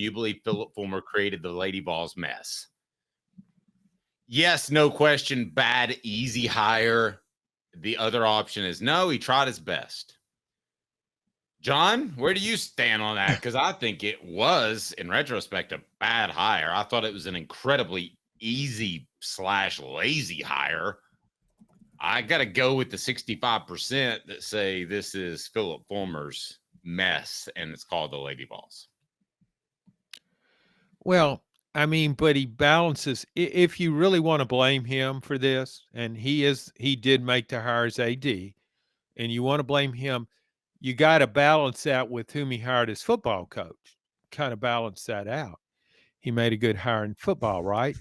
Do you believe Phillip Fulmer created the Lady Vols mess? Yes, no question. Bad, easy hire. The other option is no, he tried his best. John, where do you stand on that? Because I think it was, in retrospect, a bad hire. I thought it was an incredibly easy / lazy hire. I got to go with the 65% that say this is Phillip Fulmer's mess, and it's called the Lady Vols. Well, I mean, but he balances. If you really want to blame him for this, and he did make the hire as AD, and you want to blame him, you got to balance that with whom he hired as football coach. Kind of balance that out. He made a good hire in football, right?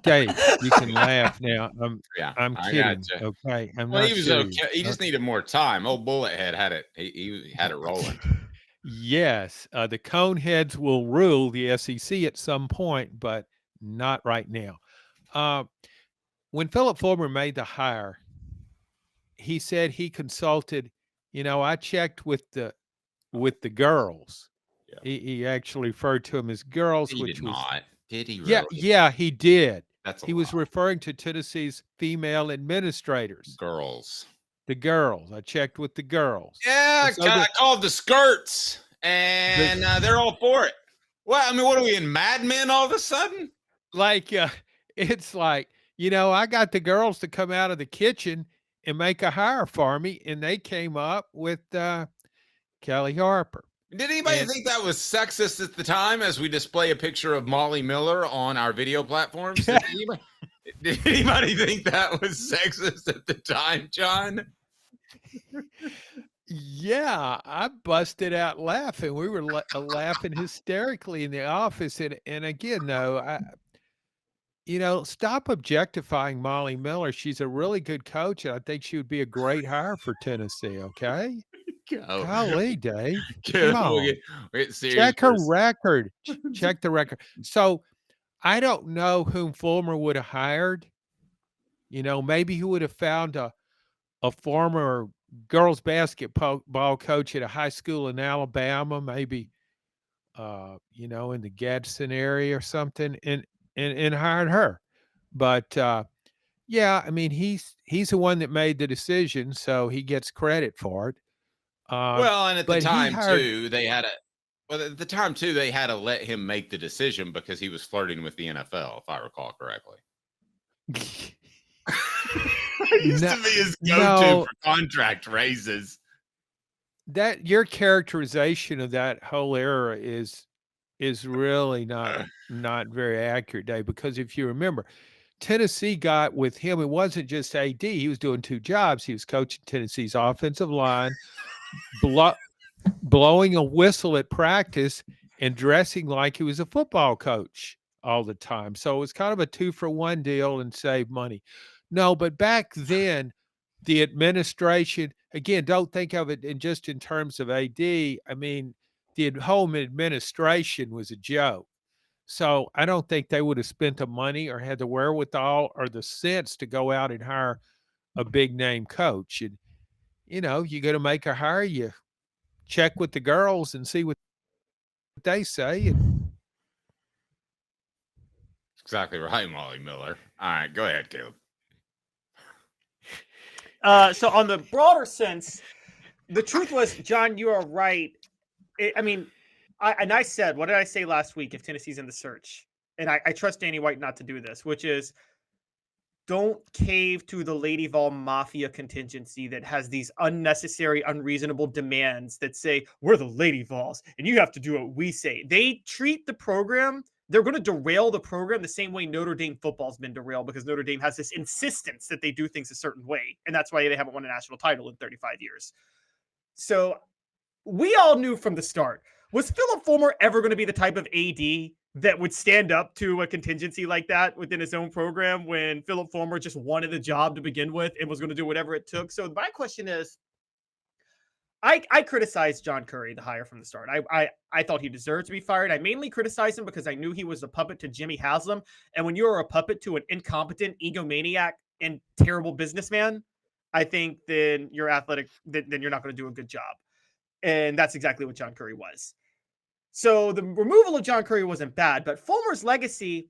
Dave, you can laugh now. I'm kidding. Gotcha. Okay, I'm Well, not he was serious. okay. He just needed more time. Old Bullethead had it. He had it rolling. Yes, the Coneheads will rule the SEC at some point, but not right now. When Phillip Fulmer made the hire, he said he consulted. I checked with the girls. Yeah. He actually referred to them as girls, He which did was not. Did he yeah, really? yeah, he did. That's a He was lie. referring to Tennessee's female administrators, Girls. the girls. I checked with the girls. Yeah, And so I called the skirts, and they're all for it. Well, I mean, what are we in Mad Men all of a sudden? like it's like, I got the girls to come out of the kitchen and make a hire for me, and they came up with Kellie Harper. Did anybody And think that was sexist at the time as we display a picture of Molly Miller on our video platforms? Did anybody think that was sexist at the time, John? yeah, I busted out laughing. We were laughing hysterically in the office. And again, though, stop objectifying Molly Miller. She's a really good coach, and I think she would be a great hire for Tennessee. Okay, golly, Dave, come on, we'll get check her record. Check the record. So I don't know whom Fulmer would have hired. Maybe he would have found a former girls basketball coach at a high school in Alabama, maybe in the Gadsden area or something, and hired her. But yeah, I mean he's the one that made the decision, so he gets credit for it. Well, and at the But he time hired too, they had to let him make the decision because he was flirting with the NFL, if I recall correctly. Used to be his go-to for contract raises. That your characterization of that whole era is really not very accurate, Dave, because if you remember, Tennessee got with him, it wasn't just AD, he was doing two jobs. He was coaching Tennessee's offensive line, blowing a whistle at practice, and dressing like he was a football coach all the time. So it was kind of a 2-for-1 deal and save money. No, but back then, the administration, again, don't think of it just in terms of AD. I mean, the home administration was a joke. So I don't think they would have spent the money or had the wherewithal or the sense to go out and hire a big name coach. And, you got to make a hire, you check with the girls and see what they say. And exactly right, Molly Miller. All right, go ahead, Caleb. So on the broader sense, the truth was, John, you are right. I said, what did I say last week if Tennessee's in the search? And I trust Danny White not to do this, which is don't cave to the Lady Vol mafia contingency that has these unnecessary, unreasonable demands that say, we're the Lady Vols and you have to do what we say. They treat the program, they're going to derail the program the same way Notre Dame football's been derailed because Notre Dame has this insistence that they do things a certain way. And that's why they haven't won a national title in 35 years. So we all knew from the start, was Phillip Fulmer ever going to be the type of AD that would stand up to a contingency like that within his own program when Phillip Fulmer just wanted the job to begin with and was going to do whatever it took? So my question is, I criticized John Currie, the hire from the start. I thought he deserved to be fired. I mainly criticized him because I knew he was a puppet to Jimmy Haslam. And when you're a puppet to an incompetent egomaniac and terrible businessman, I think then you're athletic, then you're not going to do a good job. And that's exactly what John Currie was. So the removal of John Currie wasn't bad, but Fulmer's legacy,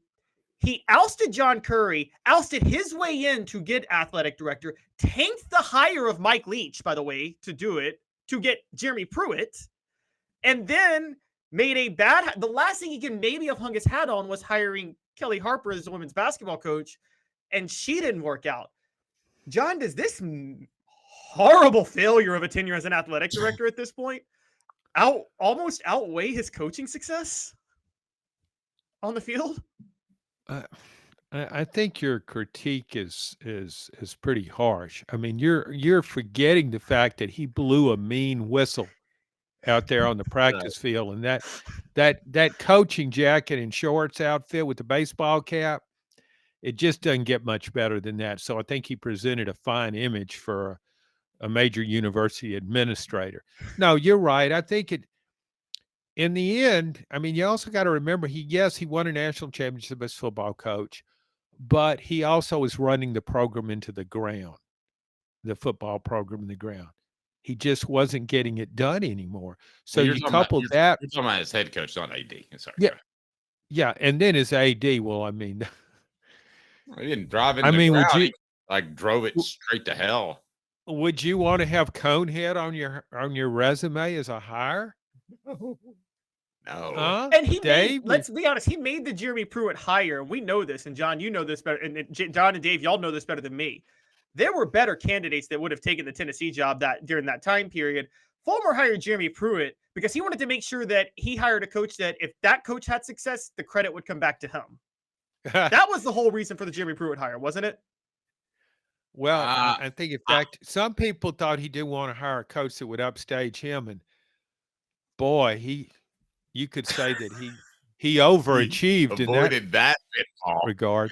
he ousted John Currie, ousted his way in to get athletic director, tanked the hire of Mike Leach, by the way, to do it, to get Jeremy Pruitt, and then made the last thing he could maybe have hung his hat on was hiring Kellie Harper as the women's basketball coach, and she didn't work out. John, does this horrible failure of a tenure as an athletic director at this point almost outweigh his coaching success on the field? I think your critique is pretty harsh. I mean, you're forgetting the fact that he blew a mean whistle out there on the practice field, and that coaching jacket and shorts outfit with the baseball cap, it just doesn't get much better than that. So I think he presented a fine image for a major university administrator. No, you're right. I think in the end, I mean, you also got to remember he won a national championship as football coach, but he also was running the program into the ground, the football program in the ground. He just wasn't getting it done anymore. So you coupled that. You're talking about his head coach, not AD. Sorry. Yeah. Yeah. And then his AD, well, I mean, he didn't drive it. He drove it straight to hell. Would you want to have Conehead on your resume as a hire? No. And let's be honest, he made the Jeremy Pruitt hire. We know this, and John, you know this better, and John and Dave, y'all know this better than me. There were better candidates that would have taken the Tennessee job during that time period. Fulmer hired Jeremy Pruitt because he wanted to make sure that he hired a coach that if that coach had success, the credit would come back to him. That was the whole reason for the Jeremy Pruitt hire, wasn't it? Well, I think, in fact, some people thought he didn't want to hire a coach that would upstage him, and boy, you could say that he overachieved in that pitfall regard.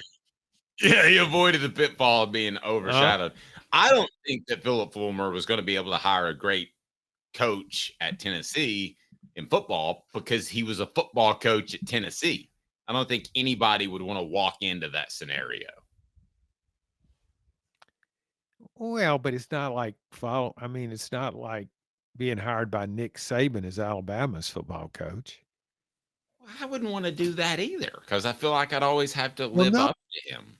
Yeah, he avoided the pitfall of being overshadowed. I don't think that Phillip Fulmer was going to be able to hire a great coach at Tennessee in football because he was a football coach at Tennessee. I don't think anybody would want to walk into that scenario. Well, but it's not like it's not like being hired by Nick Saban as Alabama's football coach. I wouldn't want to do that either because I feel like I'd always have to live up to him.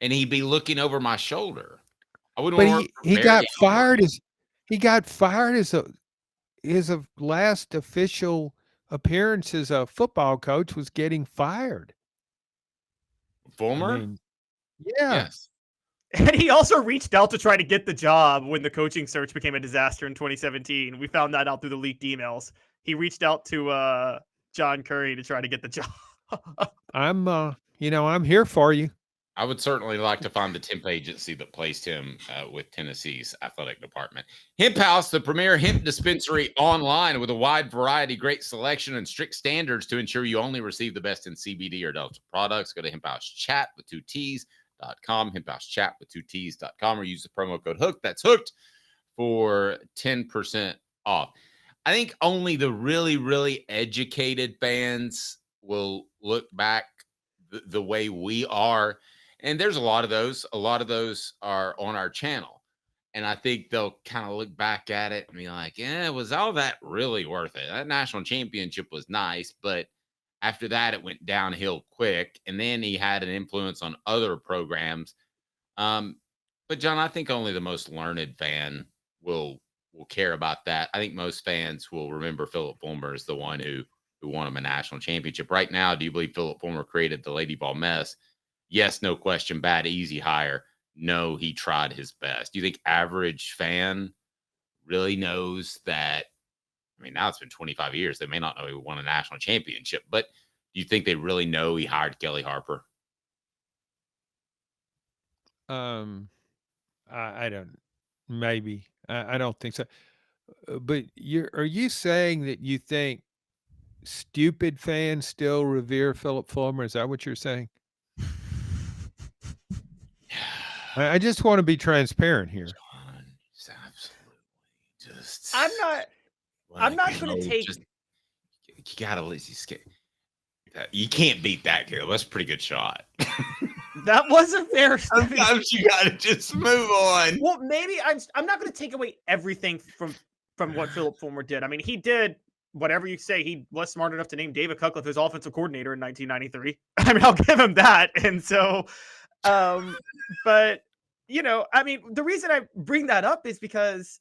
And he'd be looking over my shoulder. I wouldn't want to. He got fired as his last official appearance as a football coach was getting fired. Fulmer? Yeah. Yes. And he also reached out to try to get the job when the coaching search became a disaster in 2017. We found that out through the leaked emails. He reached out to John Currie to try to get the job. I'm here for you. I would certainly like to find the temp agency that placed him with Tennessee's athletic department. Hemp House, the premier hemp dispensary online with a wide variety, great selection, and strict standards to ensure you only receive the best in CBD or Delta products. Go to hemphousechat.com, hemphousechat.com, or use the promo code HOOK. That's hooked for 10% off. I think only the really, really educated fans will look back the way we are. And there's a lot of those. A lot of those are on our channel. And I think they'll kind of look back at it and be like, was all that really worth it? That national championship was nice, but after that, it went downhill quick. And then he had an influence on other programs. But John, I think only the most learned fan will care about that. I think most fans will remember Phillip Fulmer as the one who won him a national championship. Right now, do you believe Phillip Fulmer created the Lady Vol mess? Yes, no question. Bad, easy hire. No, he tried his best. Do you think average fan really knows that? I mean, now it's been 25 years. They may not know he won a national championship, but do you think they really know he hired Kellie Harper? I don't. Maybe. I don't think so. But are you saying that you think stupid fans still revere Phillip Fulmer? Is that what you're saying? I just want to be transparent here. John, absolutely just. I'm not going to take. You gotta you can't beat that, Caleb. That's a pretty good shot. That was a fair. Sometimes you gotta just move on. Well, maybe I'm not going to take away everything from what Phillip Fulmer did. I mean, he did whatever you say, he was smart enough to name David Cutcliffe his offensive coordinator in 1993. I mean, I'll give him that. And so, but I mean, the reason I bring that up is because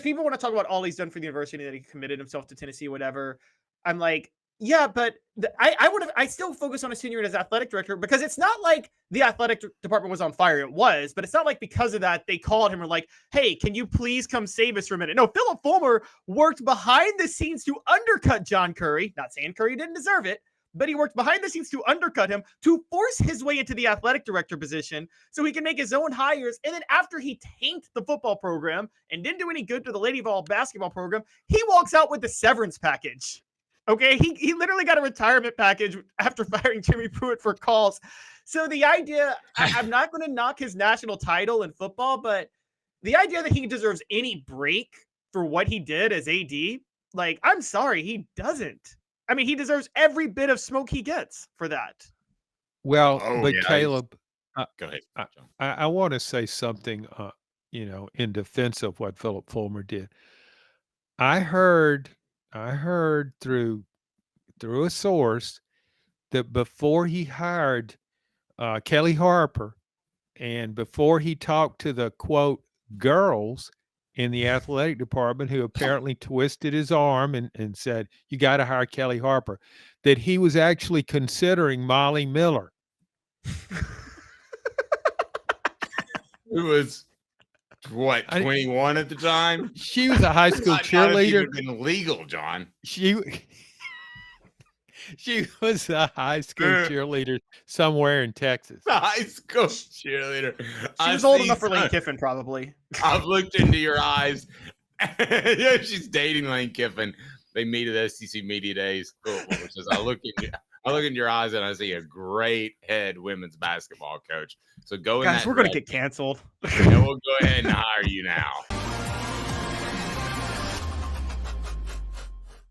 people want to talk about all he's done for the university, that he committed himself to Tennessee, whatever. I'm like, yeah, but I still focus on his tenure as athletic director, because it's not like the athletic department was on fire. It was, but it's not like because of that they called him and were like, hey, can you please come save us for a minute? No, Phillip Fulmer worked behind the scenes to undercut John Currie. Not saying Currie didn't deserve it, but he worked behind the scenes to undercut him, to force his way into the athletic director position so he can make his own hires. And then after he tanked the football program and didn't do any good to the Lady Vols basketball program, he walks out with the severance package. Okay, he literally got a retirement package after firing Jimmy Pruitt for calls. So the idea, I'm not going to knock his national title in football, but the idea that he deserves any break for what he did as AD, like, I'm sorry, he doesn't. I mean, he deserves every bit of smoke he gets for that. Well, but yeah, Caleb, go ahead. I want to say something, in defense of what Phillip Fulmer did. I heard through a source that before he hired Kellie Harper, and before he talked to the quote girls in the athletic department who apparently twisted his arm and said, you got to hire Kellie Harper, that he was actually considering Molly Miller. Who was what, 21 at the time? She was a high school cheerleader. It would have been legal, John. She was a high school cheerleader somewhere in Texas. A high school cheerleader. She was old enough for Lane Kiffin, probably. I've looked into your eyes. Yeah, she's dating Lane Kiffin. They meet at SEC Media Days. I look in your eyes and I see a great head women's basketball coach. So go in. Guys, we're going to get canceled. And we'll go ahead and hire you now.